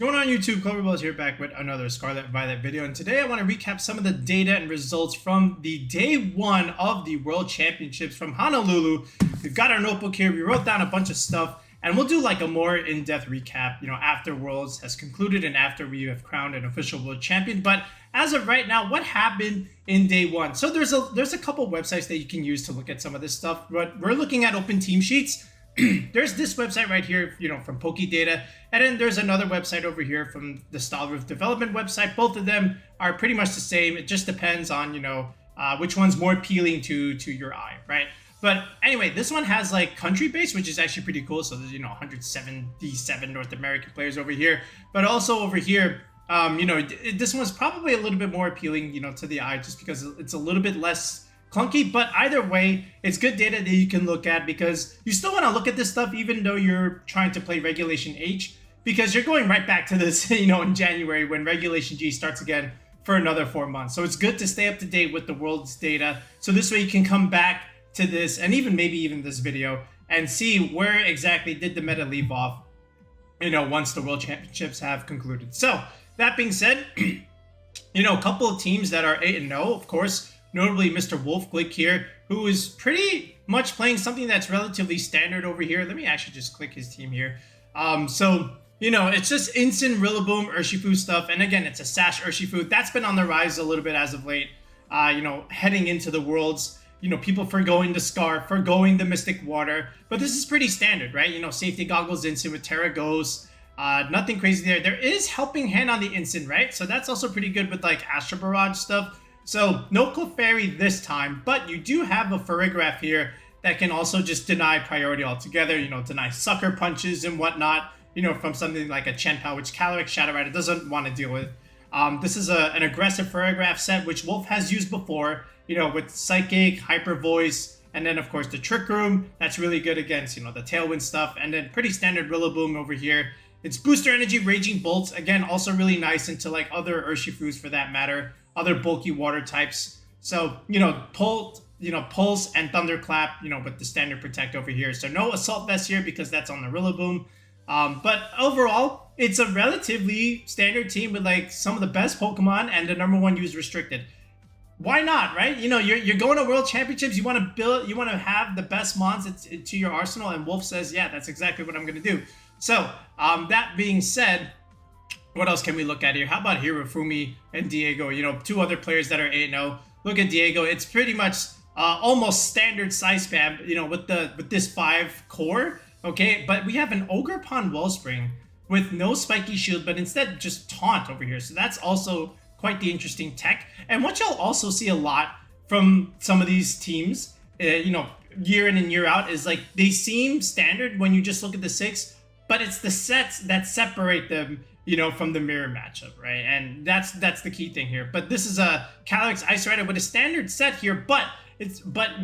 Going on YouTube, Cloverbell's here back with another Scarlet Violet video, and today I want to recap some of the data and results from the day one of the World Championships from Honolulu. We've got our notebook here, we wrote down a bunch of stuff, and we'll do like a more in-depth recap, after Worlds has concluded and after we have crowned an official World Champion. But as of right now, what happened in day one? So there's a couple websites that you can use to look at some of this stuff, but we're looking at open team sheets. There's this website right here, from PokeData, and then there's another website over here from the Stallroof Development website. Both of them are pretty much the same. It just depends on, which one's more appealing to your eye, right? But anyway, this one has like country base, which is actually pretty cool. So there's, 177 North American players over here, but also over here, this one's probably a little bit more appealing, to the eye, just because it's a little bit less clunky. But either way, it's good data that you can look at, because you still want to look at this stuff even though you're trying to play Regulation H, because you're going right back to this, in January when Regulation G starts again for another 4 months. So it's good to stay up to date with the world's data. So this way you can come back to this and maybe even this video and see where exactly did the meta leave off, once the World Championships have concluded. So that being said, a couple of teams that are 8-0, of course, notably Mr. Wolf Glick here, who is pretty much playing something that's relatively standard over here. Let me actually just click his team here. It's just instant Rillaboom, Urshifu stuff. And again, it's a Sash Urshifu. That's been on the rise a little bit as of late, heading into the Worlds. People forgoing the Scarf, forgoing the Mystic Water. But this is pretty standard, right? Safety Goggles instant with Terra Ghost. Nothing crazy there. There is Helping Hand on the instant, right? So that's also pretty good with like Astro Barrage stuff. So no Clefairy this time, but you do have a Farigiraf here that can also just deny priority altogether, deny Sucker Punches and whatnot, from something like a Chenpao, which Calyrex Shadow Rider doesn't want to deal with. This is an aggressive Farigiraf set, which Wolf has used before, with Psychic, Hyper Voice, and then of course the Trick Room. That's really good against, the Tailwind stuff, and then pretty standard Rillaboom over here. It's Booster Energy, Raging Bolts, again, also really nice into like other Urshifus for that matter, other bulky water types. So, Pulse and Thunderclap, with the standard Protect over here. So no Assault Vest here because that's on the Rillaboom. But overall, it's a relatively standard team with like some of the best Pokemon and the #1 use restricted. Why not, right? You're going to World Championships, you want to build, you want to have the best mons to your arsenal, and Wolf says, yeah, that's exactly what I'm going to do. So, that being said, what else can we look at here? How about Hirofumi and Diego? Two other players that are 8-0. Look at Diego. It's pretty much almost standard size spam, with this 5 core, okay? But we have an Ogerpon Wellspring with no spiky shield, but instead just taunt over here. So that's also quite the interesting tech. And what you'll also see a lot from some of these teams, year in and year out, is like they seem standard when you just look at the 6, but it's the sets that separate them, from the mirror matchup, right? And that's the key thing here. But this is a Calyrex-Ice Rider with a standard set here, but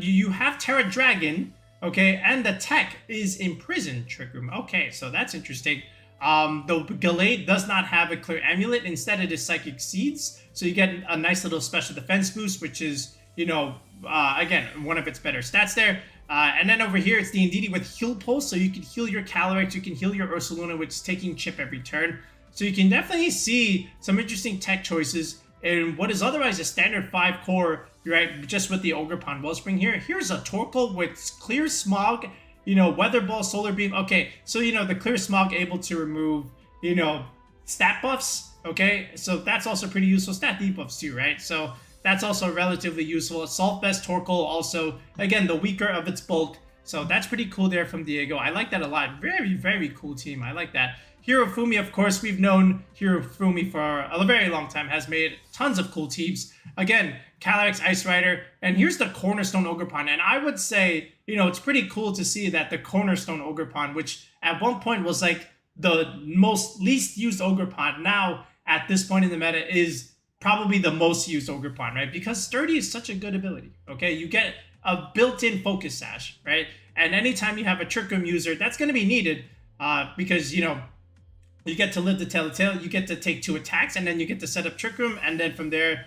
you have Terra Dragon, okay, and the tech is Imprisoned Trick Room. Okay, so that's interesting. The Gallade does not have a clear amulet. Instead, it is Psychic Seeds. So you get a nice little special defense boost, which is, again, one of its better stats there. And then over here, it's the Indeedee with Heal Pulse. So you can heal your Calyrex, you can heal your Ursaluna, which is taking chip every turn. So you can definitely see some interesting tech choices in what is otherwise a standard 5 core, right? Just with the Ogerpon Wellspring here. Here's a Torkoal with Clear Smog, Weather Ball, Solar Beam. Okay, so, the Clear Smog able to remove, stat buffs, okay? So that's also pretty useful. Stat debuffs too, right? So that's also relatively useful. Assault Vest Torkoal also, again, the weaker of its bulk. So that's pretty cool there from Diego. I like that a lot. Very, very cool team. I like that. Hirofumi, of course, we've known Hirofumi for a very long time, has made tons of cool teams. Again, Calyrex-Ice Rider, and here's the Cornerstone Ogerpon. And I would say, it's pretty cool to see that the Cornerstone Ogerpon, which at one point was like the least used Ogerpon, now at this point in the meta is probably the most used Ogerpon, right? Because Sturdy is such a good ability, okay? You get a built-in Focus Sash, right? And anytime you have a Trick Room user, that's going to be needed because, you get to live the Telltale, you get to take 2 attacks, and then you get to set up Trick Room, and then from there,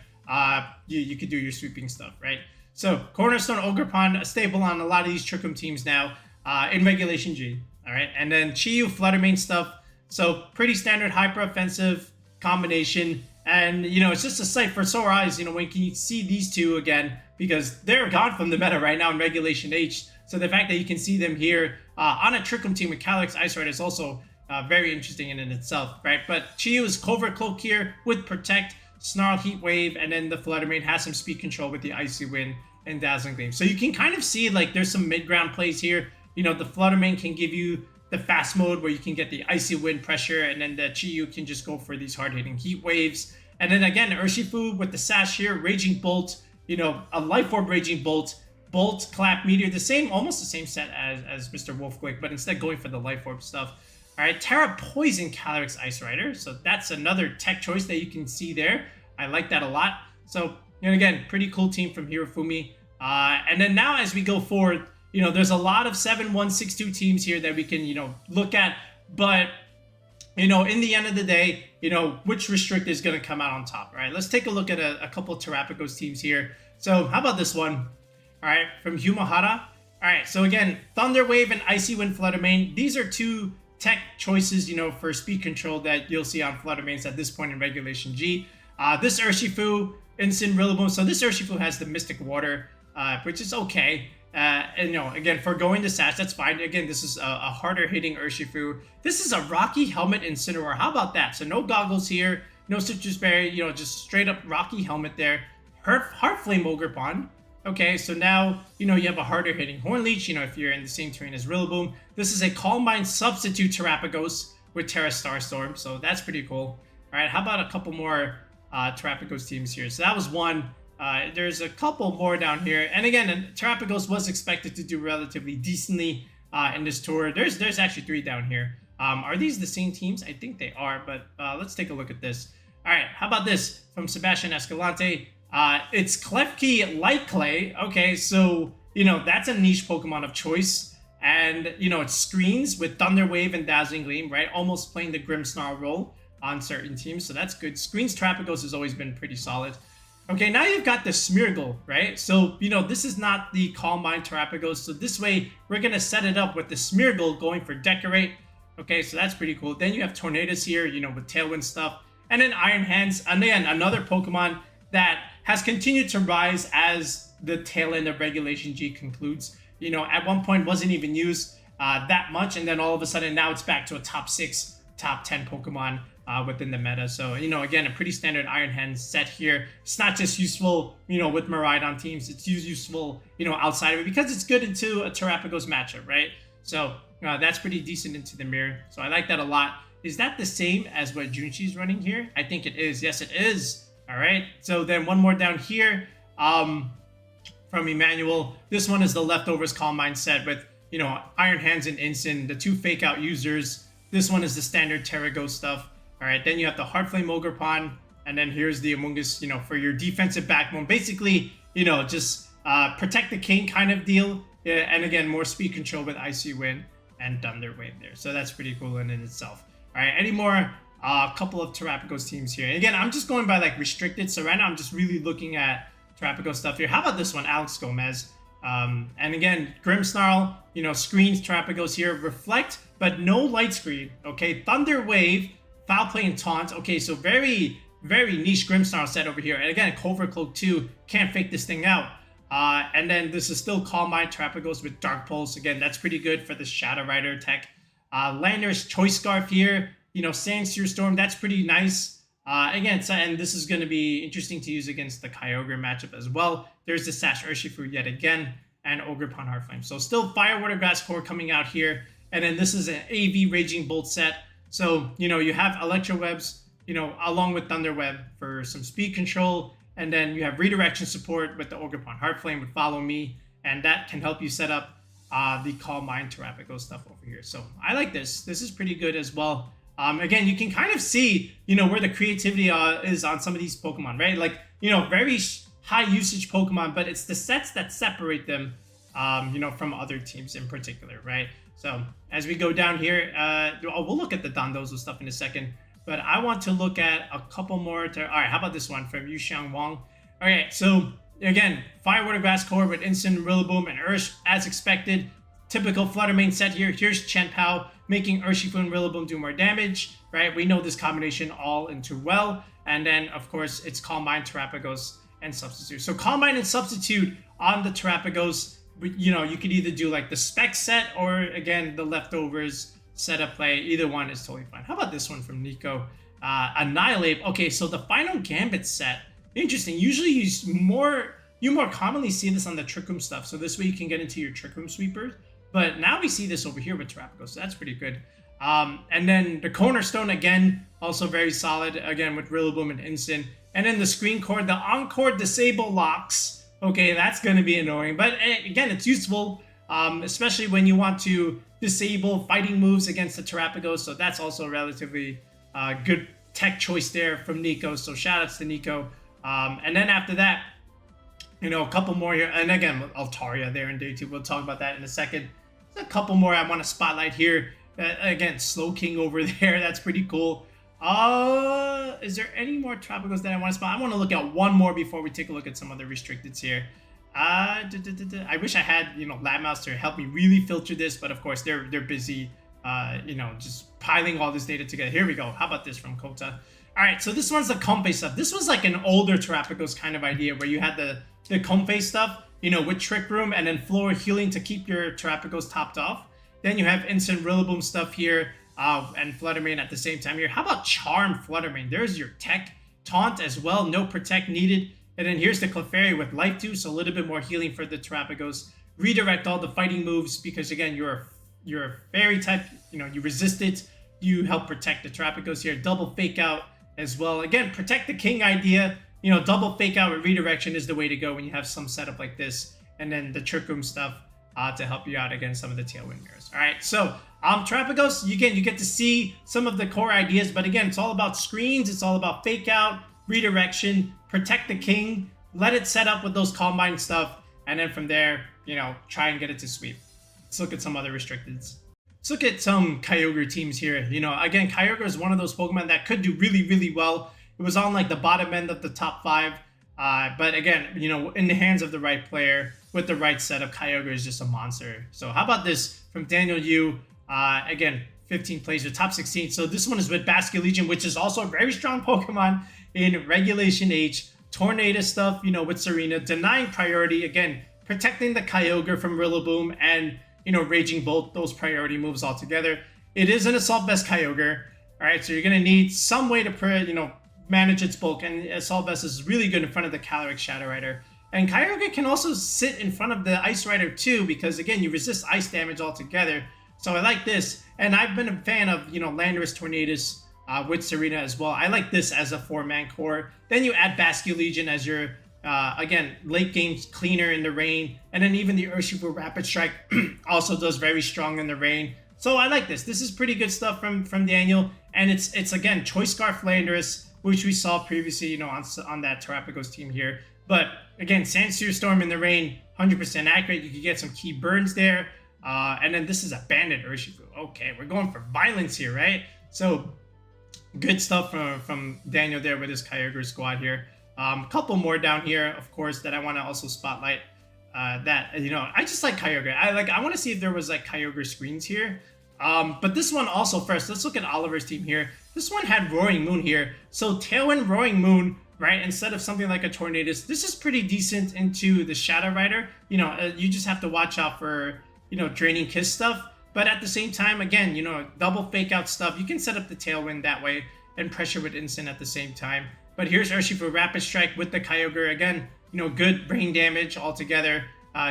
you could do your sweeping stuff, right? So, Cornerstone Ogerpon, a staple on a lot of these Trick Room teams now, in Regulation G, all right? And then Chiyu, Fluttermane stuff, So pretty standard hyper offensive combination. And, you know, it's just a sight for sore eyes, you know, when you see these two again, because they're gone from the meta right now in Regulation H. So the fact that you can see them here on a Trick Room team with Calyrex-Ice, right, is also very interesting in itself, right? But Chiyu is Covert Cloak here with Protect, Snarl, Heat Wave, and then the Fluttermane has some speed control with the Icy Wind and Dazzling Gleam. So you can kind of see, like, there's some mid-ground plays here. You know, the Fluttermane can give you the fast mode where you can get the Icy Wind pressure, and then the Chiyu can just go for these hard-hitting Heat Waves. And then again, Urshifu with the Sash here, Raging Bolt, you know, a Life Orb Raging Bolt, Bolt, Clap, Meteor, the same, almost the same set as Mr. Wolfquick, but instead going for the Life Orb stuff. All right, Terra Poison Calyrex-Ice Rider. So that's another tech choice that you can see there. I like that a lot. So, you know, again, pretty cool team from Hirofumi. And then now as we go forward, you know, there's a lot of 7-1-6-2 teams here that we can, you know, look at. But, you know, in the end of the day, you know, which Restrict is going to come out on top, right? Let's take a look at a couple of Terapagos teams here. So how about this one? All right, from Humahara. All right, so again, Thunder Wave and Icy Wind Fluttermane. These are two tech choices, you know, for speed control that you'll see on Fluttermanes at this point in Regulation G. This Urshifu, Instant Rillaboom. So this Urshifu has the Mystic Water, which is okay. And, you know, again, for going to Sash, that's fine. Again, this is a harder hitting Urshifu. This is a Rocky Helmet Incineroar. How about that? So no goggles here, no Citrus Berry, you know, just straight up Rocky Helmet there. Heart Flame Ogerpon. Okay, so now, you know, you have a harder hitting Horn Leech, you know, if you're in the same terrain as Rillaboom. This is a Calm Mind substitute Terapagos with Terra Starstorm, so that's pretty cool. All right, how about a couple more Terapagos teams here? So that was one. There's a couple more down here. And again, Terapagos was expected to do relatively decently in this tour. There's actually 3 down here. Are these the same teams? I think they are, but let's take a look at this. All right, how about this from Sebastian Escalante? It's Klefki Light Clay. Okay, so, you know, that's a niche Pokemon of choice. And, you know, it screens with Thunder Wave and Dazzling Gleam, right? Almost playing the Grimmsnarl role on certain teams, so that's good. Screens Terapagos has always been pretty solid. Okay, now you've got the Smeargle, right? So, you know, this is not the Calm Mind Terapagos, so this way we're going to set it up with the Smeargle going for Decorate. Okay, so that's pretty cool. Then you have Tornadus here, you know, with Tailwind stuff. And then Iron Hands, and then another Pokemon that has continued to rise as the tail end of Regulation G concludes. You know, at one point wasn't even used that much, and then all of a sudden now it's back to a top 6, top 10 Pokemon within the meta. So, you know, again, a pretty standard Iron Hands set here. It's not just useful, you know, with Miraidon teams. It's useful, you know, outside of it because it's good into a Terapagos matchup, right? So that's pretty decent into the mirror. So I like that a lot. Is that the same as what Junshi's running here? I think it is. Yes, it is. All right, so then one more down here from Emmanuel. This one is the Leftovers Calm Mind set with, you know, Iron Hands and Instant, the 2 fake out users. This one is the standard Terrago stuff. All right, then you have the Heartflame Ogerpon, and then here's the Amoonguss, you know, for your defensive backbone. Basically, you know, just protect the king kind of deal. Yeah, and again, more speed control with Icy Wind and Thunder Wave there. So that's pretty cool in itself. All right, any more? A couple of Terapagos teams here. And again, I'm just going by like restricted. So right now I'm just really looking at Terapagos stuff here. How about this one, Alex Gomez? And again, Grimmsnarl, you know, screens Terapagos here. Reflect, but no light screen. Okay, Thunder Wave, Foul Play and Taunt. Okay, so very, very niche Grimmsnarl set over here. And again, Covert Cloak 2, can't fake this thing out. And then this is still Calm Mind Terapagos with Dark Pulse. Again, that's pretty good for the Shadow Rider tech. Lander's Choice Scarf here. You know, Sandseer Storm, that's pretty nice. Again, so, and this is going to be interesting to use against the Kyogre matchup as well. There's the Sash Urshifu yet again, and Ogerpon Heartflame. So still Fire, Water, Grass core coming out here. And then this is an AV Raging Bolt set. So, you know, you have Electro Webs, you know, along with Thunder Web for some speed control. And then you have redirection support with the Ogerpon Heartflame with Follow Me. And that can help you set up the Calm Mind Terapagos stuff over here. So I like this. This is pretty good as well. Again, you can kind of see, you know, where the creativity is on some of these Pokemon, right? Like, you know, very high usage Pokemon, but it's the sets that separate them, you know, from other teams in particular, right? So as we go down here, we'll look at the Dondozo stuff in a second, but I want to look at a couple more. All right, how about this one from Yuxiang Wang? All right, so again, Fire, Water, Grass core with Instant, Rillaboom, and Ursh as expected. typical Flutter Mane set here. Here's Chien-Pao making Urshifu and Rillaboom do more damage, right? We know this combination all in too well. And then, of course, it's Calm Mind, Terapagos, and Substitute. So Calm Mind and Substitute on the Terapagos, you know, you could either do like the spec set or, again, the leftovers setup play. Either one is totally fine. How about this one from Nico? Annihilate. Okay, so the Final Gambit set. Interesting. Usually you more commonly see this on the Trick Room stuff. So this way you can get into your Trick Room sweepers. But now we see this over here with Terapagos. So that's pretty good. And then the Cornerstone, again, also very solid. Again, with Rillaboom and Instant. And then the Screen Cord, the Encore Disable Locks. Okay, that's going to be annoying. But again, it's useful, especially when you want to disable fighting moves against the Terapagos. So that's also a relatively good tech choice there from Nico. So shout outs to Nico. And then after that, you know, a couple more here. And again, Altaria there in day 2. We'll talk about that in a second. There's a couple more I want to spotlight here. Again, Slow King over there. That's pretty cool. Is there any more Terapagos that I want to spot? I want to look at one more before we take a look at some other restricteds here. I wish I had, you know, Lab Mouse to help me really filter this, but of course they're busy, you know, just piling all this data together. Here we go. How about this from Kota? All right, so this one's the Comfey stuff. This was like an older Terapagos kind of idea where you had the Comfey stuff, you know, with Trick Room and then Floor Healing to keep your Terapagos topped off. Then you have Instant Rillaboom stuff here. And Flutter Mane at the same time here. How about Charm Flutter Mane? There's your tech. Taunt as well. No Protect needed. And then here's the Clefairy with Life 2, so a little bit more healing for the Terapagos. Redirect all the fighting moves because, again, you're a fairy type. You know, you resist it. You help protect the Terapagos here. Double Fake Out as well. Again, Protect the King idea. You know, double Fake Out with Redirection is the way to go when you have some setup like this. And then the Trick Room stuff to help you out against some of the Tailwind mirrors. All right, so Terapagos, again, you get to see some of the core ideas, but again, it's all about screens, it's all about fake out, redirection, protect the king, let it set up with those Calm Mind stuff, and then from there, you know, try and get it to sweep. Let's look at some other restricteds. Let's look at some Kyogre teams here. You know, again, Kyogre is one of those Pokemon that could do really, really well. It was on like the bottom end of the top 5, but again, you know, in the hands of the right player, with the right setup, Kyogre is just a monster. So how about this from Daniel Yu? Again, 15 plays with top 16. So this one is with Basculegion, which is also a very strong Pokemon in Regulation H. Tornado stuff, you know, with Serena. Denying priority, again, protecting the Kyogre from Rillaboom and, you know, Raging Bolt, those priority moves all together. It is an Assault Vest Kyogre. All right, so you're going to need some way to, you know, manage its bulk. And Assault Vest is really good in front of the Calyrex Shadow Rider. And Kyogre can also sit in front of the Ice Rider too, because again, you resist ice damage altogether. So I like this. And I've been a fan of, you know, Landorus Tornadus with Serena as well. I like this as a 4-man core. Then you add Basculegion as your, again, late game cleaner in the rain. And then even the Urshifu Rapid Strike also does very strong in the rain. So I like this. This is pretty good stuff from Daniel. And it's again, Choice Scarf Landorus, which we saw previously, you know, on that Terapagos team here. But again, Sandsear Storm in the rain, 100% accurate. You can get some key burns there. And then this is a Bandit Urshifu. Okay, we're going for violence here, right? So good stuff from Daniel there with his Kyogre squad here. A couple more down here, of course, that I want to also spotlight. That, you know, I just like Kyogre. I want to see if there was like Kyogre screens here. But this one also first, let's look at Oliver's team here. This one had Roaring Moon here. So Tailwind Roaring Moon, right, instead of something like a Tornadus, this is pretty decent into the Shadow Rider. You know, you just have to watch out for, you know, Draining Kiss stuff. But at the same time, again, you know, double fake out stuff. You can set up the Tailwind that way and pressure with Instant at the same time. But here's Urshifu Rapid Strike with the Kyogre. Again, you know, good rain damage altogether.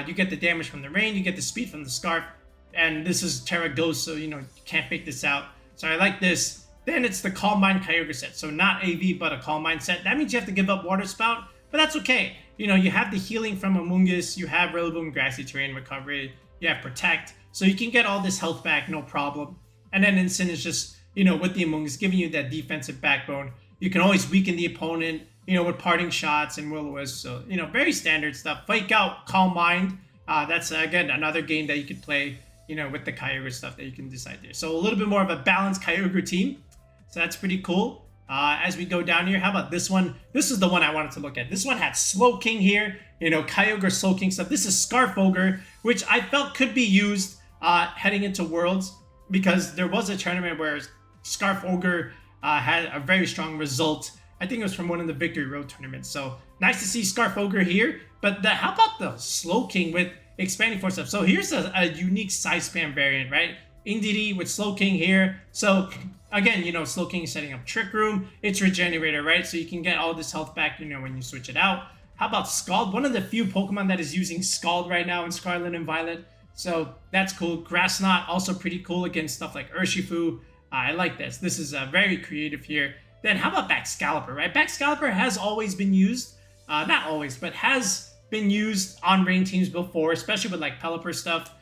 You get the damage from the rain, you get the speed from the Scarf. And this is Terra Ghost, so, you know, you can't fake this out. So I like this. Then it's the Calm Mind Kyogre set. So not AV, but a Calm Mind set. That means you have to give up Water Spout, but that's okay. You know, you have the healing from Amoonguss, you have Rillaboom Grassy Terrain Recovery, you have Protect. So you can get all this health back, no problem. And then Instant is just, you know, with the Amoonguss, giving you that defensive backbone. You can always weaken the opponent, you know, with Parting Shots and Will-O-Wisp. So, you know, very standard stuff. Fake Out, Calm Mind. That's, again, another game that you could play, you know, with the Kyogre stuff that you can decide there. So a little bit more of a balanced Kyogre team. So that's pretty cool. As we go down here, how about this one? This is the one I wanted to look at. This one had Slow King here, you know, Kyogre Slow King stuff. This is Scarf Ogre, which I felt could be used heading into Worlds, because there was a tournament where Scarf Ogre had a very strong result. I think it was from one of the Victory Road tournaments. So nice to see Scarf Ogre here. But how about the Slow King with expanding force up? So here's a unique side spam variant, right? Indeedee with Slow King here. So again, you know, Slow King is setting up Trick Room. It's Regenerator, right? So you can get all this health back, you know, when you switch it out. How about Scald? One of the few Pokemon that is using Scald right now in Scarlet and Violet. So that's cool. Grass Knot, also pretty cool against stuff like Urshifu. I like this. This is very creative here. Then how about Baxcalibur, right? Baxcalibur has always been used. Not always, but has been used on rain teams before, especially with like Pelipper stuff.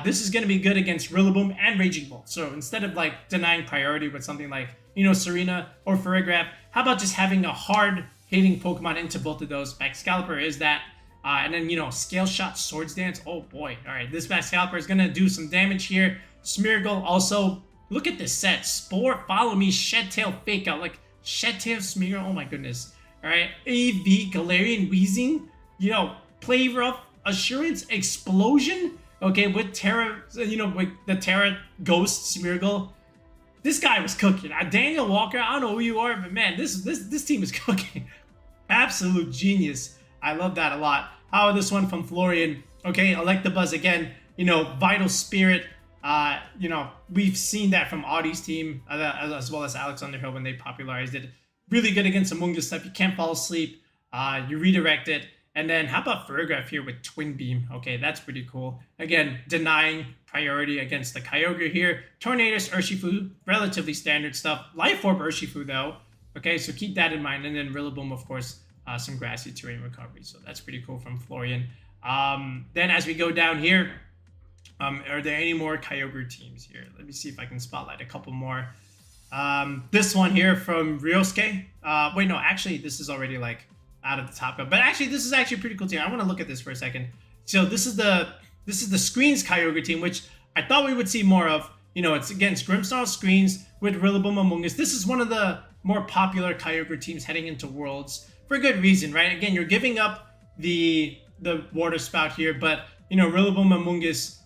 This is going to be good against Rillaboom and Raging Bolt. So instead of like denying priority with something like, you know, Serena or Farigiraf, how about just having a hard hitting Pokemon into both of those? Baxcalibur is that. And then, you know, Scale Shot, Swords Dance. Oh boy. All right, this Baxcalibur is going to do some damage here. Smeargle also. Look at this set. Spore, Follow Me, Shed Tail, Fake Out. Like, Shed Tail, Smeargle. Oh my goodness. All right. AV, Galarian, Weezing. You know, Play Rough, Assurance, Explosion. Okay, with Terra, you know, with the Terra Ghost, Smeargle. This guy was cooking. Daniel Walker, I don't know who you are, but man, this team is cooking. Absolute genius. I love that a lot. How about this one from Florian? Okay, Electabuzz again. You know, Vital Spirit. You know, we've seen that from Audie's team, as well as Alex Underhill when they popularized it. Really good against Amoonguss stuff. You can't fall asleep. You redirect it. And then how about Farigiraf here with Twin Beam? Okay, that's pretty cool. Again, denying priority against the Kyogre here. Tornadus, Urshifu, relatively standard stuff. Life Orb Urshifu though. Okay, so keep that in mind. And then Rillaboom, of course, some grassy terrain recovery. So that's pretty cool from Florian. Then as we go down here, are there any more Kyogre teams here? Let me see if I can spotlight a couple more. This one here from Ryosuke. Wait, no, actually, this is already like out of the top. But actually, this is actually a pretty cool team. I want to look at this for a second. So this is the Screens Kyogre team, which I thought we would see more of. You know, it's against Grimmsnarl Screens with Rillaboom Amoonguss. This is one of the more popular Kyogre teams heading into Worlds for good reason, right? Again, you're giving up the Water Spout here, but you know, Rillaboom Amoonguss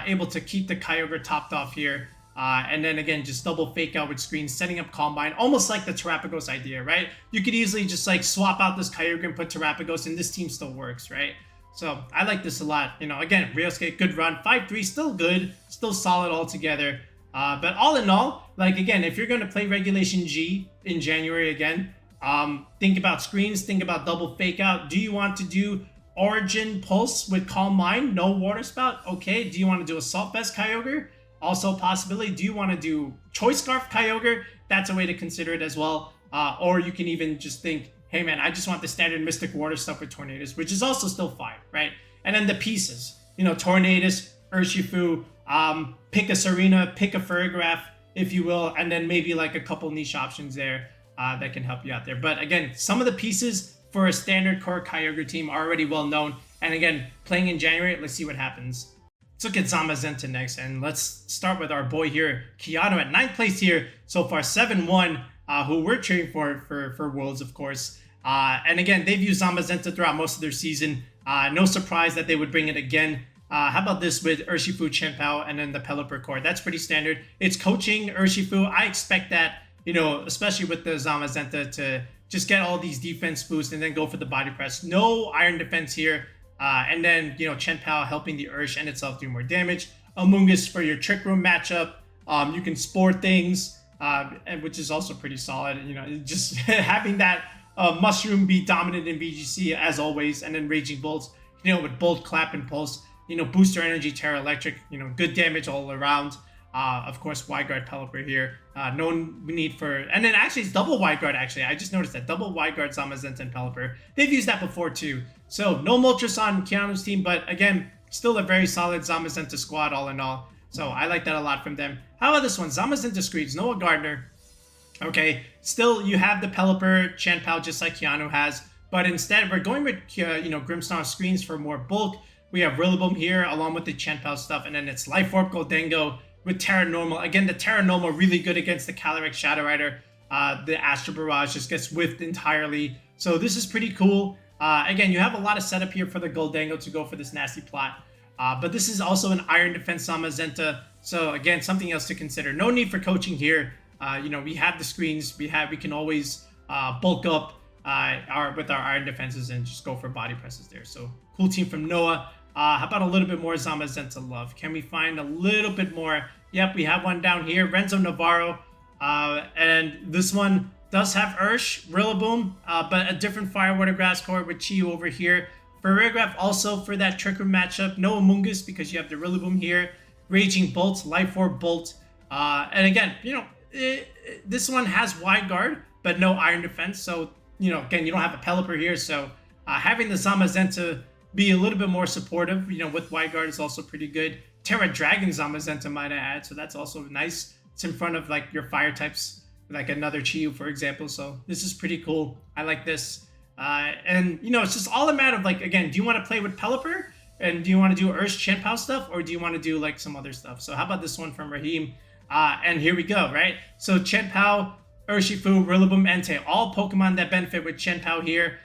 able to keep the Kyogre topped off here. And then again, just double Fake Out with Screens, setting up Combine, almost like the Terapagos idea, right? You could easily just like swap out this Kyogre and put Terapagos, and this team still works, right? So I like this a lot. You know, again, Ryosuke, good run. 5-3, still good, still solid altogether. But all in all, like again, if you're going to play Regulation G in January again, think about Screens, think about double Fake Out. Do you want to do Origin Pulse with Calm Mind? No Water Spout? Okay. Do you want to do Assault Vest Kyogre? Also a possibility. Do you want to do Choice Scarf Kyogre? That's a way to consider it as well. Or you can even just think, hey man, I just want the standard Mystic Water stuff with Tornadus, which is also still fine, right? And then the pieces, you know, Tornadus, Urshifu, pick a Serena, pick a Farigiraf, if you will, and then maybe like a couple niche options there that can help you out there. But again, some of the pieces for a standard core Kyogre team are already well known. And again, playing in January, let's see what happens. Let's look at Zamazenta next, and let's start with our boy here, Keanu at 9th place here so far, 7-1, who we're cheering for Worlds, of course. And again, they've used Zamazenta throughout most of their season. No surprise that they would bring it again. How about this with Urshifu, Chien-Pao, and then the Pelipper core? That's pretty standard. It's coaching Urshifu. I expect that, you know, especially with the Zamazenta, to just get all these defense boosts and then go for the body press. No iron defense here. And then, you know, Chien-Pao helping the Ursh and itself do more damage. Amoonguss for your Trick Room matchup. You can Spore things, which is also pretty solid. You know, just having that Mushroom be dominant in VGC as always. And then Raging Bolts, you know, with Bolt, Clap, and Pulse. You know, Booster Energy, Terra Electric. You know, good damage all around. Of course, Wide Guard Pelipper here. No need for... And then actually, it's double Wide Guard, actually. I just noticed that. Double Wide Guard, Zamazenta, and Pelipper. They've used that before, too. So, no Moltres on Keanu's team, but again, still a very solid Zamazenta squad all in all. So, I like that a lot from them. How about this one? Zamazenta Screens, Noah Gardner. Okay, still, you have the Pelipper, Chien-Pao, just like Keanu has. But instead, we're going with, you know, Grimmsnarl Screens for more bulk. We have Rillaboom here, along with the Chien-Pao stuff. And then it's Life Orb, Goldengo, with Terra Normal. Again, the Terra Normal really good against the Calyrex Shadow Rider. The Astro Barrage just gets whiffed entirely. So this is pretty cool. Again, you have a lot of setup here for the Goldengo to go for this nasty plot. But this is also an Iron Defense Zamazenta. So again, something else to consider. No need for coaching here. You know, we have the screens. We can always bulk up with our Iron Defenses and just go for body presses there. So cool team from Noah. How about a little bit more Zamazenta love? Can we find a little bit more? Yep, we have one down here. Renzo Navarro. And this one does have Ursh, Rillaboom, but a different Fire Water Grass core with Chiyu over here. Paragraph also for that Trick Room matchup. No Amoonguss because you have the Rillaboom here. Raging Bolt, Life Orb Bolt. And again, you know, this one has Wide Guard, but no Iron Defense. So, you know, again, you don't have a Pelipper here. So having the Zamazenta be a little bit more supportive, you know, with Wide Guard is also pretty good. Terra Dragon Zamazenta might I add. So that's also nice. It's in front of like your fire types, like another Chiyu, for example. So this is pretty cool. I like this. And, you know, it's just all a matter of, like, again, do you want to play with Pelipper? And do you want to do Ursh Chien-Pao stuff? Or do you want to do, like, some other stuff? So how about this one from Raheem? And here we go, right? So Chien-Pao, Urshifu, Rillaboom, Entei. All Pokemon that benefit with Chien-Pao here,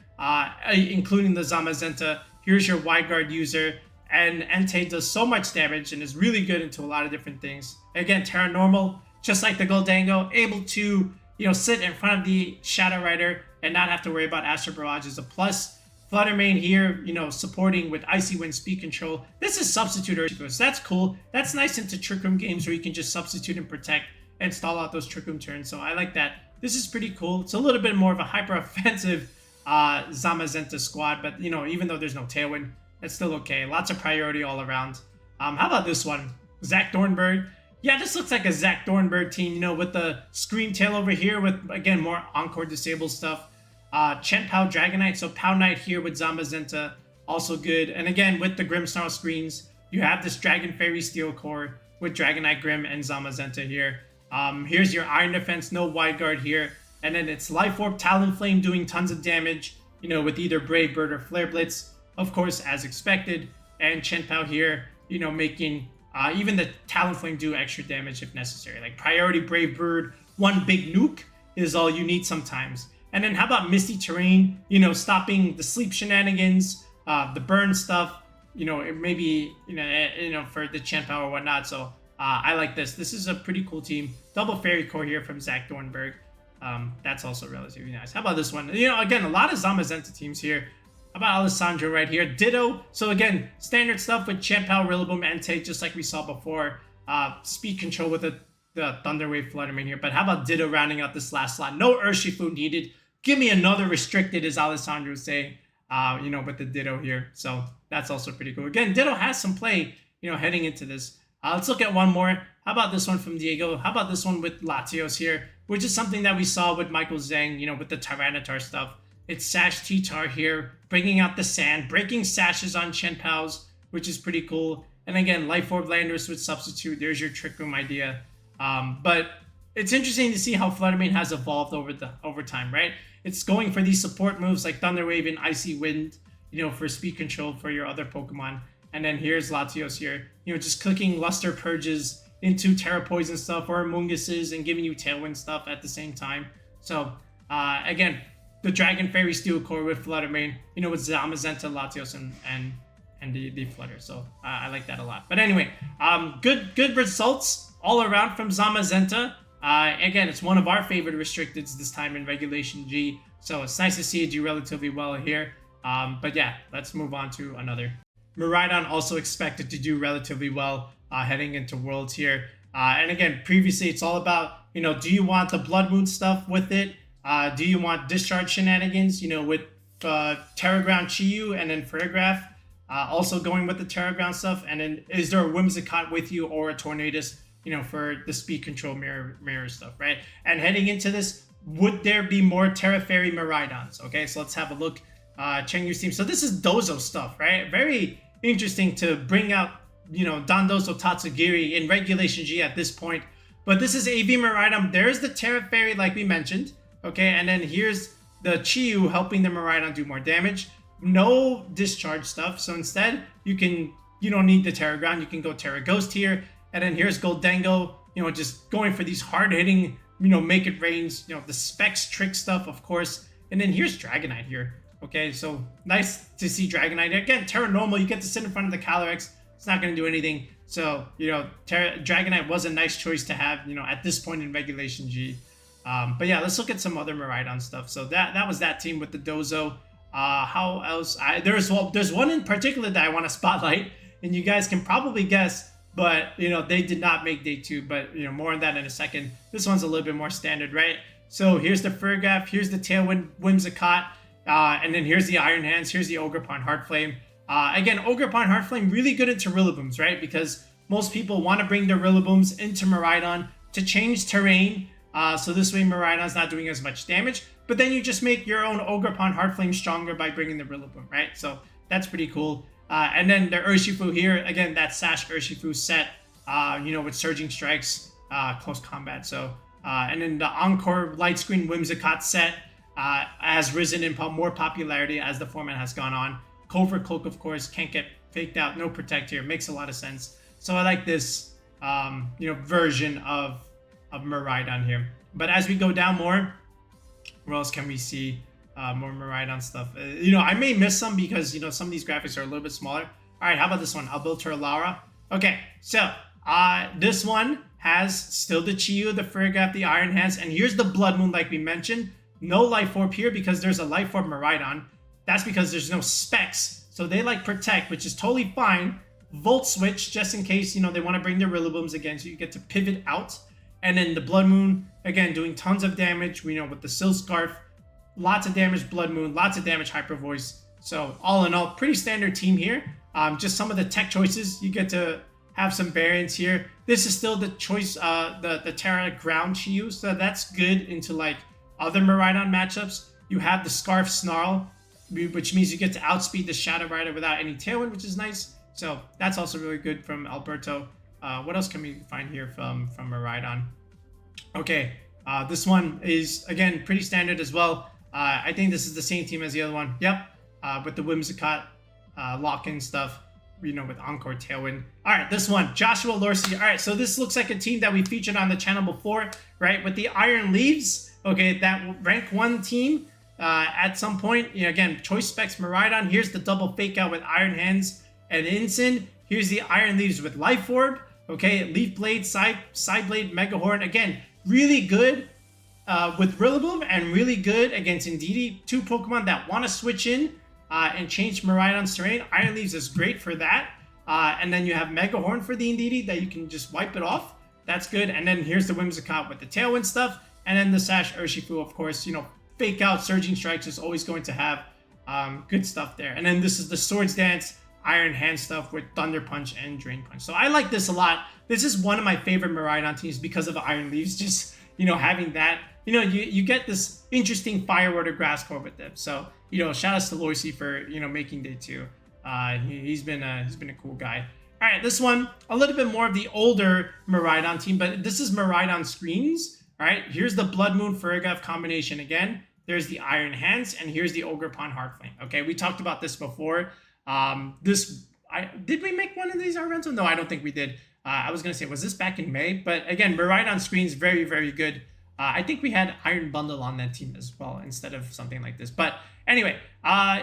including the Zamazenta. Here's your Wide Guard user. And Entei does so much damage and is really good into a lot of different things. Again, Terra Normal, just like the Goldango, able to, you know, sit in front of the Shadow Rider and not have to worry about Astro Barrage is a plus. Fluttermane here, you know, supporting with Icy Wind Speed Control. This is Substitute Urshifu, so that's cool. That's nice into Trick Room games where you can just substitute and protect and stall out those Trick Room turns, so I like that. This is pretty cool. It's a little bit more of a hyper-offensive Zamazenta squad, but, you know, even though there's no Tailwind, it's still okay. Lots of priority all around. How about this one? Zach Dornberg. Yeah, this looks like a Zach Dornberg team, you know, with the Scream Tail over here with, again, more Encore Disabled stuff. Chien-Pao Dragonite, so Pao Knight here with Zamazenta, also good. And again, with the Grimmsnarl screens, you have this Dragon Fairy Steel Core with Dragonite Grimm and Zamazenta here. Here's your Iron Defense, no Wide Guard here. And then it's Life Orb, Talonflame doing tons of damage, you know, with either Brave Bird or Flare Blitz, of course, as expected. And Chien-Pao here, you know, making even the Talonflame do extra damage if necessary. Like priority Brave Bird, one big nuke is all you need sometimes. And then how about Misty Terrain, you know, stopping the sleep shenanigans, the burn stuff, you know, maybe, you know, for the Chien-Pao or whatnot. So I like this. This is a pretty cool team. Double Fairy Core here from Zach Dornberg. That's also relatively nice. How about this one? You know, again, a lot of Zamazenta teams here. How about Alessandro right here? Ditto. So again, standard stuff with Chien-Pao, Rillaboom, Entei, just like we saw before. Speed control with the Thunder Wave Fluttermane here. But how about Ditto rounding out this last slot? No Urshifu needed. Give me another restricted, as Alessandro was saying, you know, with the Ditto here. So that's also pretty cool. Again, Ditto has some play, you know, heading into this. Let's look at one more. How about this one from Diego? How about this one with Latios here, which is something that we saw with Michael Zhang, you know, with the Tyranitar stuff. It's Sash T-Tar here, bringing out the sand, breaking sashes on Chien-Paos, which is pretty cool. And again, Life Orb Landers with Substitute. There's your Trick Room idea. But it's interesting to see how Fluttermane has evolved over time, right? It's going for these support moves like Thunder Wave and Icy Wind, you know, for speed control for your other Pokemon. And then here's Latios here, you know, just clicking Luster Purges into Terra Poison stuff or Amoongus's and giving you Tailwind stuff at the same time. So, again, the Dragon Fairy Steel Core with Fluttermane, you know, with Zamazenta, Latios, and the Flutter. So, I like that a lot. But anyway, good results all around from Zamazenta. Again, it's one of our favorite restricteds this time in Regulation G, so it's nice to see it do relatively well here. But yeah, let's move on to another. Miraidon also expected to do relatively well heading into Worlds here. And again, previously it's all about, you know, do you want the Blood Moon stuff with it? Do you want Discharge shenanigans, you know, with Terra Ground Chiyu and then Paragraph also going with the Terra Ground stuff? And then is there a Whimsicott with you or a Tornadus, you know, for the speed control mirror stuff, right? And heading into this, would there be more Terra Fairy Miraidons? Okay, so let's have a look. Chengyu's team. So this is Dozo stuff, right? Very interesting to bring out, you know, Dondozo Tatsugiri in Regulation G at this point. But this is AV Miraidon. There's the Terra Fairy, like we mentioned. Okay, and then here's the Chiyu helping the Miraidon do more damage. No discharge stuff. So instead, you don't need the Terra Ground. You can go Terra Ghost here. And then here's Goldango, you know, just going for these hard-hitting, you know, make it rains, you know, the Specs trick stuff, of course. And then here's Dragonite here. Okay, so nice to see Dragonite. Again, Terra Normal, you get to sit in front of the Calyrex, It's not going to do anything. So, you know, Dragonite was a nice choice to have, you know, at this point in Regulation G. But yeah, let's look at some other Miraidon stuff. So that was that team with the Dozo. How else? There's one in particular that I want to spotlight, and you guys can probably guess, but you know they did not make day 2. But you know more on that in a second. This one's a little bit more standard, right? So here's the Fergaf, here's the Tailwind Whimsicott, and then here's the Iron Hands, here's the Ogerpon Heartflame. Again, Ogerpon Heartflame really good into Rillabooms, right? Because most people want to bring their Rillabooms into Miraidon to change terrain. So this way Miraidon's not doing as much damage. But then you just make your own Ogerpon Heartflame stronger by bringing the Rillaboom, right? So that's pretty cool. And then the Urshifu here, again, that Sash Urshifu set, you know, with Surging Strikes, close combat. So, and then the Encore Light Screen Whimsicott set has risen in more popularity as the format has gone on. Covert Cloak, of course, can't get faked out. No Protect here. Makes a lot of sense. So I like this, you know, version of Miraidon here. But as we go down more, where else can we see more Miraidon stuff? You know, I may miss some because, you know, some of these graphics are a little bit smaller. All right, how about this one? Albilter Lara. Okay, so this one has still the Chiyu, the Fergaf, the Iron Hands, and here's the Blood Moon like we mentioned. No Life Orb here because there's a Life Orb Miraidon. That's because there's no specs. So they like Protect, which is totally fine. Volt Switch, just in case, you know, they want to bring their Rillabooms again, so you get to pivot out. And then the Blood Moon, again, doing tons of damage, you know, with the Sill Scarf. Lots of damage Blood Moon, lots of damage Hyper Voice. So all in all, pretty standard team here. Just some of the tech choices, you get to have some variants here. This is still the choice, the Terra Ground Chiyu, so that's good into like other Miraidon matchups. You have the Scarf Snarl, which means you get to outspeed the Shadow Rider without any Tailwind, which is nice. So that's also really good from Alberto. What else can we find here from Miraidon? Okay, this one is, again, pretty standard as well. I think this is the same team as the other one. Yep, with the Whimsicott lock-in stuff, you know, with Encore Tailwind. All right, this one, Joshua Lorsi. All right, so this looks like a team that we featured on the channel before, right? With the Iron Leaves, okay, that rank 1 team at some point. You know, again, Choice Specs Miraidon. Here's the double fake out with Iron Hands and Incin. Here's the Iron Leaves with Life Orb. Okay, Leaf Blade, Side Blade, Mega Horn. Again, really good with Rillaboom and really good against Indeedee. 2 Pokemon that want to switch in and change Miraidon's terrain. Iron Leaves is great for that. And then you have Mega Horn for the Indeedee that you can just wipe it off. That's good. And then here's the Whimsicott with the Tailwind stuff. And then the Sash Urshifu, of course, you know, fake out Surging Strikes is always going to have good stuff there. And then this is the Swords Dance Iron Hand stuff with Thunder Punch and Drain Punch. So I like this a lot. This is one of my favorite Miraidon teams because of Iron Leaves. Just, you know, having that, you know, you get this interesting Fire Water Grass core with them. So, you know, shout outs to Loisy for, you know, making day 2. He's been a cool guy. All right, this one, a little bit more of the older Miraidon team, but this is Miraidon screens. All right, here's the Blood Moon Fergaf combination again. There's the Iron Hands, and here's the Ogerpon Heartflame. Okay, we talked about this before. Did we make one of these our rental? No, I don't think we did. I was gonna say, was this back in May? But again, Miraidon screens, very, very good. I think we had Iron Bundle on that team as well instead of something like this. But anyway,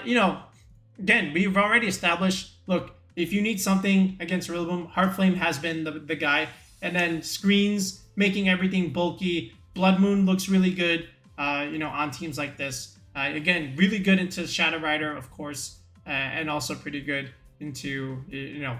you know, again, we've already established, look, if you need something against Rillaboom, Heartflame has been the guy. And then screens, making everything bulky. Blood Moon looks really good, you know, on teams like this. Again, really good into Shadow Rider, of course, and also pretty good into, you know,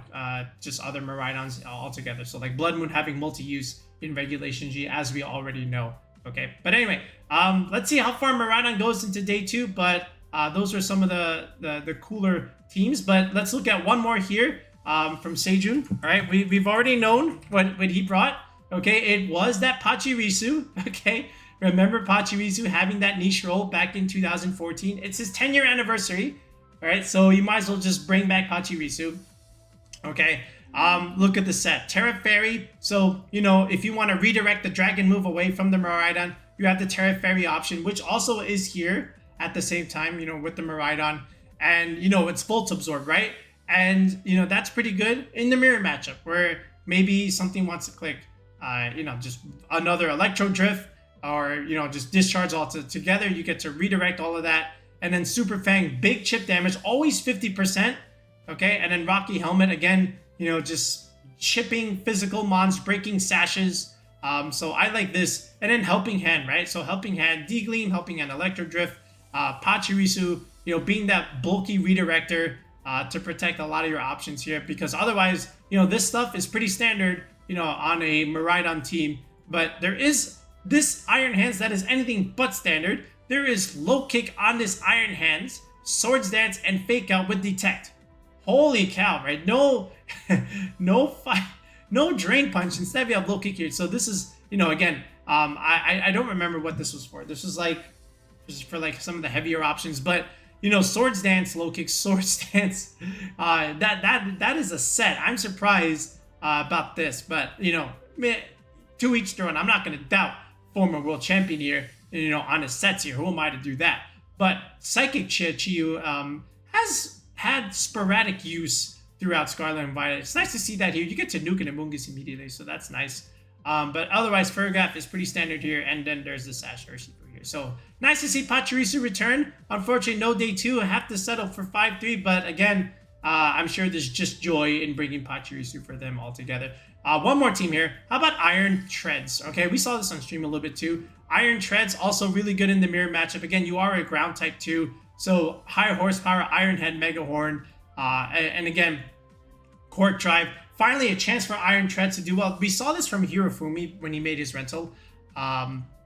just other Miraidons altogether. So like Blood Moon having multi-use in Regulation G, as we already know. Okay, but anyway, let's see how far Miraidon goes into day 2. But those are some of the cooler teams. But let's look at one more here from Sejun. All right, we've already known what he brought. Okay, it was that Pachirisu. Okay, remember Pachirisu having that niche role back in 2014. It's his 10-year anniversary. All right, so you might as well just bring back Pachirisu. Okay, look at the set. Terra Fairy. So, you know, if you want to redirect the Dragon move away from the Miraidon, you have the Terra Fairy option, which also is here at the same time, you know, with the Miraidon. And, you know, it's Volt Absorb, right? And, you know, that's pretty good in the mirror matchup where maybe something wants to click, you know, just another Electro Drift or, you know, just discharge all together. You get to redirect all of that. And then Super Fang, big chip damage, always 50%. Okay, and then Rocky Helmet, again, just chipping physical mons, breaking sashes. So I like this. And then Helping Hand, right? So Helping Hand, D-Gleam, Helping Hand, Electro Drift, Pachirisu, being that bulky redirector to protect a lot of your options here, because otherwise, this stuff is pretty standard, on a Miraidon team. But there is this Iron Hands that is anything but standard. There is Low Kick on this Iron Hands, Swords Dance, and Fake Out with Detect. Holy cow, right? No, no Drain Punch. Instead, we have Low Kick here. So this is, again, I don't remember what this was for. This was for like some of the heavier options, but Swords Dance, Low Kick, Swords Dance, that is a set. I'm surprised about this, but to each their own. I'm not going to doubt former world champion here, on his sets here. Who am I to do that? But Psychic Chiyu has had sporadic use throughout Scarlet and Violet. It's nice to see that here. You get to nuke and Amoonguss immediately, so that's nice. But otherwise, Ferrograph is pretty standard here, and then there's the Sash Urshifu here. So nice to see Pachirisu return. Unfortunately, no day 2. I have to settle for 5-3, but again, I'm sure there's just joy in bringing Pachirisu for them all together. One more team here. How about Iron Treads? Okay, we saw this on stream a little bit too. Iron Treads also really good in the mirror matchup. Again, you are a ground type too, so higher horsepower, Iron Head, Mega Horn, and again, Court Drive. Finally, a chance for Iron Treads to do well. We saw this from Hirofumi when he made his rental.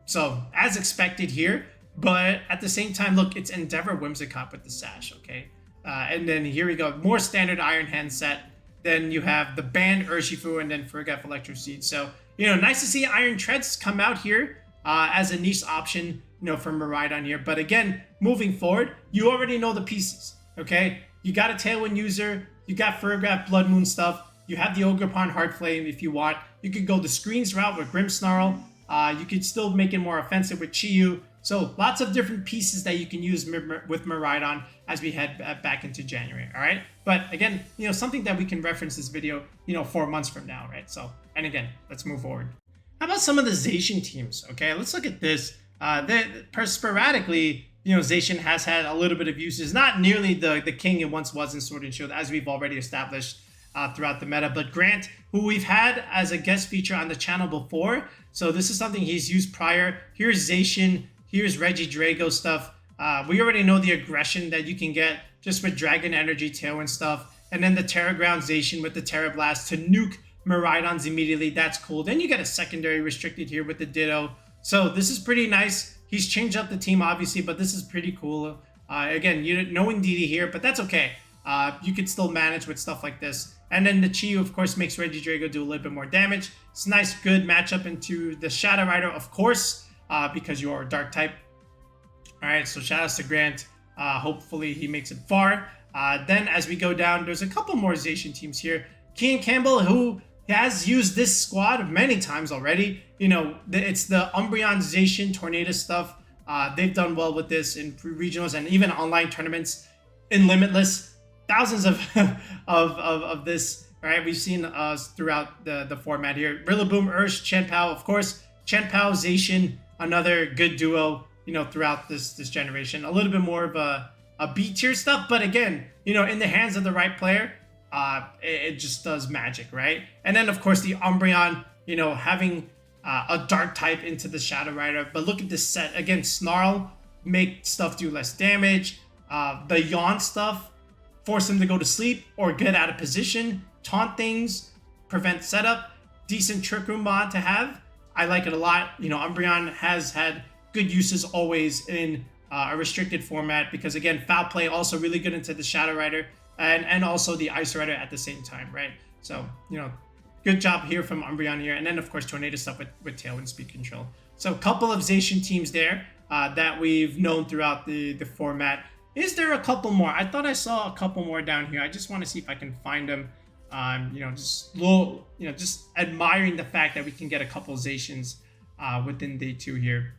So as expected here, but at the same time, look, it's Endeavor Whimsicott with the Sash, okay? And then here we go, more standard Iron Hand set. Then you have the banned Urshifu and then Ferrograph Electro Seed. So, nice to see Iron Treads come out here as a niche option, for Miraidon here. But again, moving forward, you already know the pieces, okay? You got a Tailwind user, you got Ferrograph Blood Moon stuff, you have the Ogerpon Heart Flame if you want. You could go the Screens route with Grimmsnarl. You could still make it more offensive with Chiyu. So lots of different pieces that you can use with Miraidon as we head back into January, all right? But again, something that we can reference this video, 4 months from now, right? So, and again, let's move forward. How about some of the Zacian teams, okay? Let's look at this. Sporadically, Zacian has had a little bit of uses, not nearly the king it once was in Sword and Shield, as we've already established throughout the meta. But Grant, who we've had as a guest feature on the channel before, so this is something he's used prior. Here's Zacian. Here's Regidrago stuff. We already know the aggression that you can get just with Dragon Energy, Tailwind stuff. And then the Terra Ground Zacian with the Terra Blast to nuke Miraidons immediately. That's cool. Then you get a secondary restricted here with the Ditto. So this is pretty nice. He's changed up the team, obviously, but this is pretty cool. Again, no Indeedee here, but that's okay. You could still manage with stuff like this. And then the Chiyu, of course, makes Regidrago do a little bit more damage. It's a nice, good matchup into the Shadow Rider, of course. Because you are a dark type. All right, so shout outs to Grant. Hopefully he makes it far. Then as we go down, there's a couple more Zacian teams here. Kean Campbell, who has used this squad many times already. It's the Umbreon Zacian Tornado stuff. They've done well with this in pre-regionals and even online tournaments in Limitless. Thousands of this. All right, we've seen throughout the format here. Rillaboom, Ursh, Chien-Pao, of course. Chien-Pao, Zacian. Another good duo, throughout this generation. A little bit more of a B tier stuff, but again, in the hands of the right player, it just does magic, right? And then of course the Umbreon, having a dark type into the Shadow Rider. But look at this set again. Snarl, make stuff do less damage. The Yawn stuff, force him to go to sleep or get out of position. Taunt things, prevent setup. Decent Trick Room mod to have. I like it a lot. Umbreon has had good uses always in a restricted format because, again, Foul Play also really good into the Shadow Rider and also the Ice Rider at the same time, right? So, good job here from Umbreon here. And then, of course, Tornado stuff with Tailwind Speed Control. So, a couple of Zacian teams there that we've known throughout the format. Is there a couple more? I thought I saw a couple more down here. I just want to see if I can find them. Just admiring the fact that we can get a couple Zacians within day 2 here.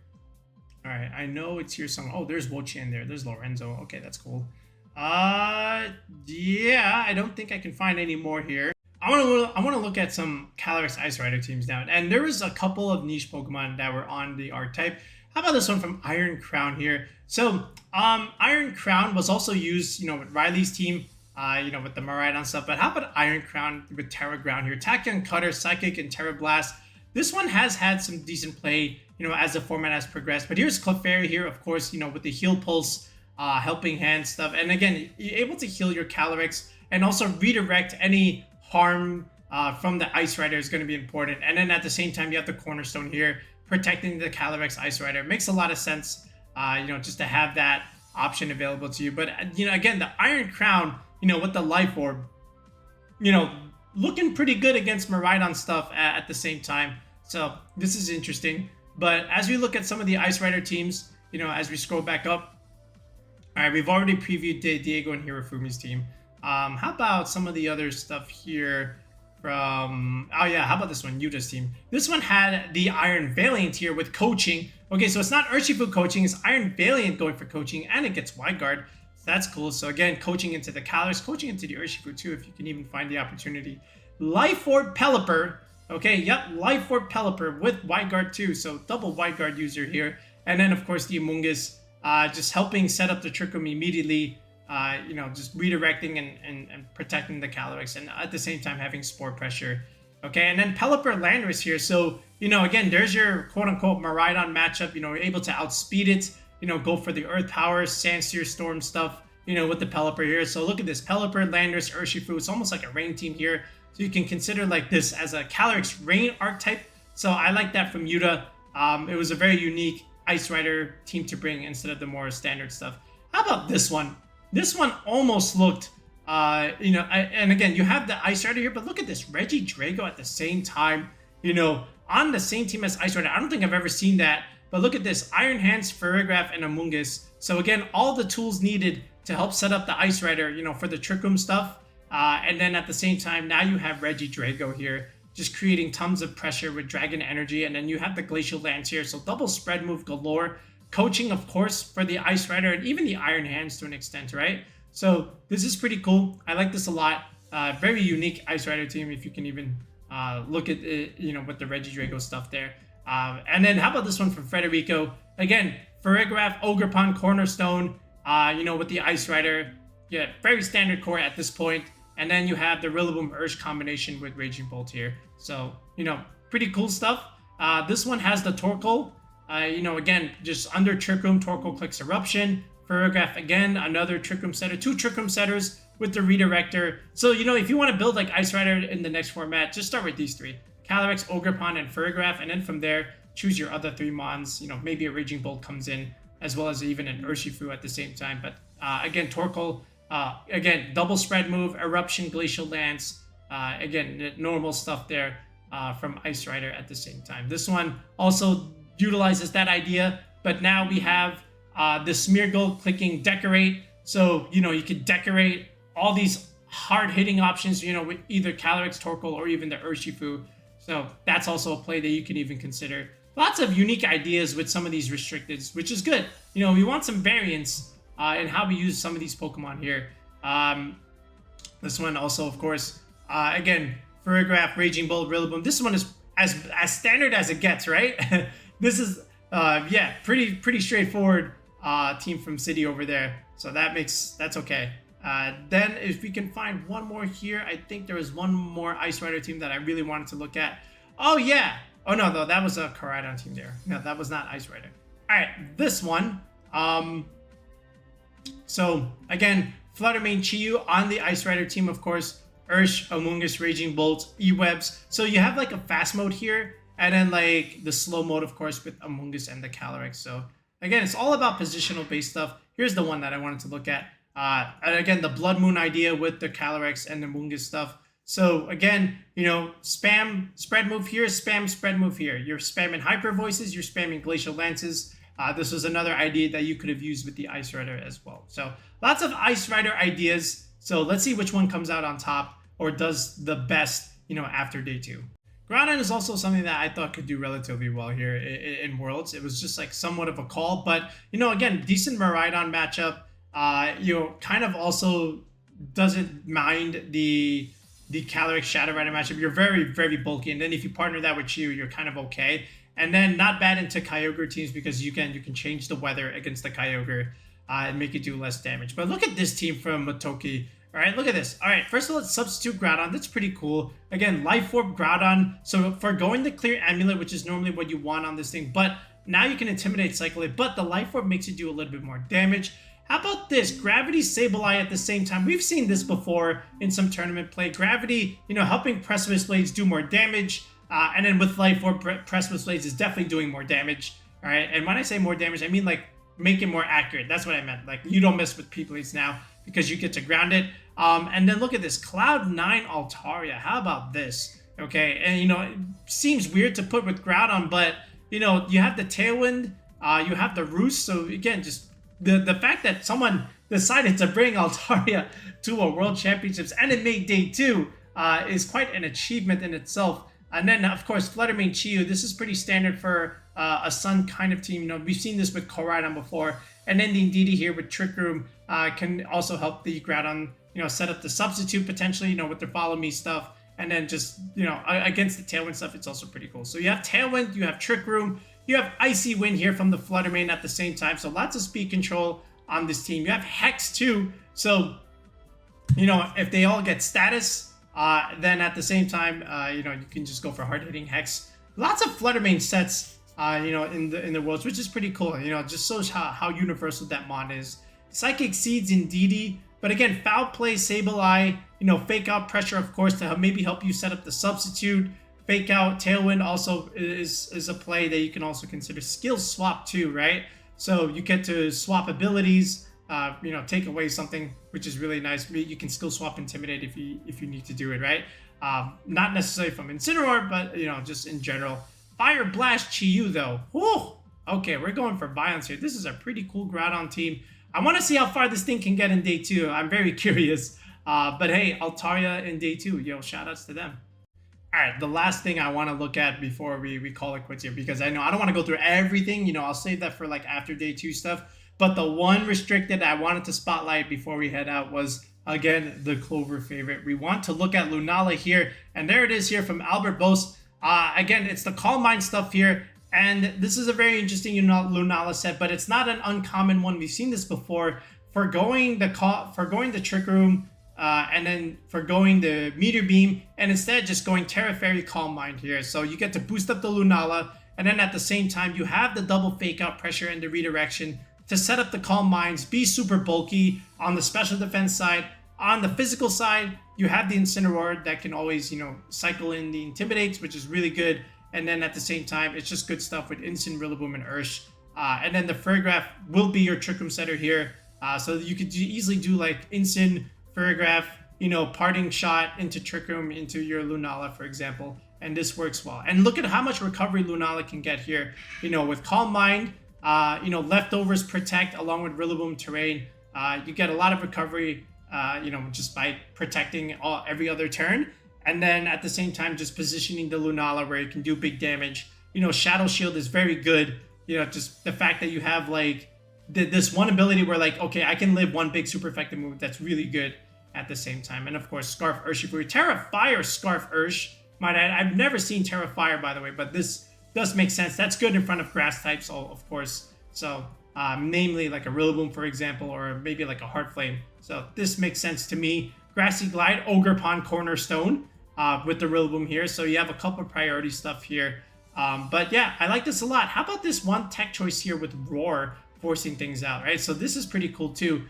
All right, I know it's here somewhere. Oh, there's Wo-Chan there. There's Lorenzo. Okay, that's cool. Yeah, I don't think I can find any more here. I want to look at some Calyrex-Ice Rider teams now. And there was a couple of niche Pokemon that were on the archetype. How about this one from Iron Crown here? So, Iron Crown was also used, with Riley's team. you know, with the Miraidon stuff. But how about Iron Crown with Terra Ground here? Tachyon, Cutter, Psychic, and Terra Blast. This one has had some decent play, you know, as the format has progressed. But here's Clefairy here, of course, you know, with the Heal Pulse, Helping Hand stuff. And again, you're able to heal your Calyrex and also redirect any harm from the Ice Rider is going to be important. And then at the same time, you have the Cornerstone here, protecting the Calyrex-Ice Rider. It makes a lot of sense, you know, just to have that option available to you. But, you know, again, the Iron Crown, you know, with the Life Orb, you know, looking pretty good against Miraidon stuff at the same time. So this is interesting. But as we look at some of the Ice Rider teams, you know, as we scroll back up, all right, we've already previewed Diego and Hirofumi's team. How about some of the other stuff here from, oh yeah, how about this one, Yuta's team? This one had the Iron Valiant here with coaching. Okay, so it's not Urshifu coaching, it's Iron Valiant going for coaching, and it gets Wide Guard. So that's cool. So again, coaching into the Calyrex, coaching into the Urshifu too, if you can even find the opportunity. Life Orb Pelipper. Okay, yep, Life Orb Pelipper with Wide Guard too, so double Wide Guard user here. And then, of course, the Amoonguss, just helping set up the Trick Room immediately, you know, just redirecting and protecting the Calyrex, and at the same time having Spore Pressure. Okay, and then Pelipper Landorus here. So, you know, again, there's your quote-unquote Miraidon matchup. You know, you're able to outspeed it, you know, go for the Earth Power, Sandseer Storm stuff, you know, with the Pelipper here. So look at this, Pelipper, Landorus, Urshifu. It's almost like a rain team here. So you can consider like this as a Calyrex Rain archetype. So I like that from Yuta. It was a very unique Ice Rider team to bring instead of the more standard stuff. How about this one? This one almost looked, you know, and again, you have the Ice Rider here, but look at this, Regidrago at the same time, you know, on the same team as Ice Rider. I don't think I've ever seen that, but look at this, Iron Hands, Ferrigraph, and Amoonguss. So again, all the tools needed to help set up the Ice Rider, you know, for the Trick Room stuff. And then at the same time, now you have Regidrago here, just creating tons of pressure with Dragon Energy. And then you have the Glacial Lance here, so double spread move galore. Coaching, of course, for the Ice Rider and even the Iron Hands to an extent, right? So this is pretty cool. I like this a lot. Very unique Ice Rider team, if you can even look at it, you know, with the Regidrago stuff there. And then how about this one from Federico? Again, Ferrigraph, Ogerpon, Cornerstone, you know, with the Ice Rider. Yeah, very standard core at this point. And then you have the Rillaboom Urge combination with Raging Bolt here. So, you know, pretty cool stuff. This one has the Torkoal. You know, again, just under Trick Room, Torkoal clicks Eruption. Ferrigraph, again, another Trick Room setter. 2 Trick Room setters with the Redirector. So, you know, if you want to build like Ice Rider in the next format, just start with these 3. Calyrex, Ogerpon, and Ferrigraph. And then from there, choose your other 3 mons. You know, maybe a Raging Bolt comes in, as well as even an Urshifu at the same time. But again, Torkoal, again, double spread move, Eruption, Glacial Lance. Again, normal stuff there from Ice Rider at the same time. This one also utilizes that idea, but now we have the Smeargle clicking Decorate. So, you know, you could decorate all these hard-hitting options, you know, with either Calyrex, Torkoal, or even the Urshifu. So that's also a play that you can even consider. Lots of unique ideas with some of these restricteds, which is good. You know, we want some variance in how we use some of these Pokemon here. This one also, of course, again, Ferrigraph, Raging Bolt, Rillaboom. This one is as standard as it gets, right? This is, yeah, pretty straightforward team from City over there. So that's okay. Then if we can find one more here, I think there was one more Ice Rider team that I really wanted to look at. Oh, yeah. Oh, no, that was a Koraidon team there. No, that was not Ice Rider. All right, this one. So, again, Fluttermane, Chiyu on the Ice Rider team, of course. Ursh, Amoonguss, Raging Bolt, E-Webs. So you have like a fast mode here, and then like the slow mode, of course, with Amoonguss and the Calyrex. So, again, it's all about positional-based stuff. Here's the one that I wanted to look at. And again, the Blood Moon idea with the Calyrex and the Amoonguss stuff. So again, you know, spam spread move here, spam spread move here. You're spamming Hyper Voices, you're spamming Glacial Lances. This was another idea that you could have used with the Ice Rider as well. So lots of Ice Rider ideas. So let's see which one comes out on top or does the best, you know, after day 2. Groudon is also something that I thought could do relatively well here in Worlds. It was just like somewhat of a call, but, you know, again, decent Miraidon matchup. You know, kind of also doesn't mind the Calyrex Shadow Rider matchup. You're very, very bulky. And then if you partner that with Chiyu, you're kind of okay. And then not bad into Kyogre teams because you can change the weather against the Kyogre and make it do less damage. But look at this team from Motoki All right, look at this. All right, first of all, let's substitute Groudon. That's pretty cool. Again, Life Orb Groudon. So for going the clear amulet, which is normally what you want on this thing, but now you can intimidate, cycle it, but the Life Orb makes you do a little bit more damage. How about this? Gravity Sableye at the same time. We've seen this before in some tournament play. Gravity, you know, helping Precipice Blades do more damage. And then with Life Orb, Precipice Blades is definitely doing more damage. All right, and when I say more damage, I mean like make it more accurate. That's what I meant. Like you don't mess with P-Blades now because you get to ground it. And then look at this, Cloud9 Altaria. How about this? Okay, and you know, it seems weird to put with Groudon, but you know, you have the Tailwind, you have the Roost. So again, just the fact that someone decided to bring Altaria to a World Championships and it made day 2 is quite an achievement in itself. And then of course, Fluttermane Chiyu. This is pretty standard for a Sun kind of team. You know, we've seen this with Koraidon before. And then the Indeedee here with Trick Room can also help the Groudon, you know, set up the substitute potentially, you know, with their Follow Me stuff. And then just, you know, against the Tailwind stuff, it's also pretty cool. So you have Tailwind, you have Trick Room, you have Icy Wind here from the Fluttermane at the same time. So lots of speed control on this team. You have Hex too. So, you know, if they all get status, then at the same time, you know, you can just go for hard-hitting Hex. Lots of Fluttermane sets, you know, in the worlds, which is pretty cool. You know, it just shows how universal that mon is. Psychic Seeds Indeedee. But again, Foul Play, Sableye, you know, Fake Out Pressure, of course, to maybe help you set up the substitute. Fake Out, Tailwind also is a play that you can also consider. Skill Swap too, right? So you get to swap abilities, you know, take away something, which is really nice. You can Skill Swap Intimidate if you need to do it, right? Not necessarily from Incineroar, but, you know, just in general. Fire Blast Chiyu, though. Whew! Okay, we're going for violence here. This is a pretty cool Groudon team. I want to see how far this thing can get in day 2. I'm very curious. But hey, Altaria in day 2. Yo, shout outs to them. All right, the last thing I want to look at before we call it quits here, because I know I don't want to go through everything. You know, I'll save that for like after day 2 stuff. But the one restricted I wanted to spotlight before we head out was, again, the Clover favorite. We want to look at Lunala here. And there it is here from Albert Bose. Again, it's the Calm Mind stuff here. And this is a very interesting Lunala set, but it's not an uncommon one. We've seen this before. Forgoing the Trick Room, and then forgoing the Meteor Beam, and instead just going Terra Fairy Calm Mind here. So you get to boost up the Lunala, and then at the same time, you have the double Fake Out Pressure and the Redirection to set up the Calm Minds, be super bulky on the special defense side. On the physical side, you have the Incineroar that can always, you know, cycle in the Intimidates, which is really good. And then at the same time, it's just good stuff with Incin, Rillaboom, and Ursh. And then the Furgraph will be your Trick Room setter here. So you could easily do like Incin, Furgraph, you know, Parting Shot into Trick Room, into your Lunala, for example. And this works well. And look at how much recovery Lunala can get here. You know, with Calm Mind, you know, Leftovers Protect along with Rillaboom Terrain. You get a lot of recovery, you know, just by protecting every other turn. And then at the same time, just positioning the Lunala where it can do big damage. You know, Shadow Shield is very good. You know, just the fact that you have like this one ability where like, okay, I can live one big super effective move that's really good at the same time. And of course, Scarf Urshifuri. Terra Fire Scarf Ursh. I've never seen Terra Fire, by the way, but this does make sense. That's good in front of grass types, of course. So, namely like a Rillaboom, for example, or maybe like a Heart Flame. So this makes sense to me. Grassy Glide, Ogre Pond Cornerstone. With the Rillaboom here. So you have a couple of priority stuff here. But yeah, I like this a lot. How about this one tech choice here with Roar forcing things out, right? So this is pretty cool too.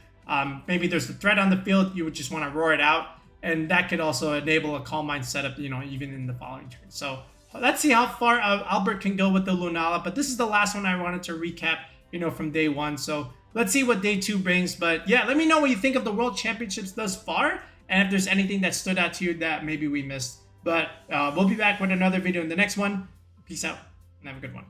Maybe there's a threat on the field. You would just want to roar it out. And that could also enable a Calm Mind setup, you know, even in the following turn. So let's see how far Albert can go with the Lunala. But this is the last one I wanted to recap, you know, from day 1. So let's see what day 2 brings. But yeah, let me know what you think of the World Championships thus far. And if there's anything that stood out to you that maybe we missed. But we'll be back with another video in the next one. Peace out and have a good one.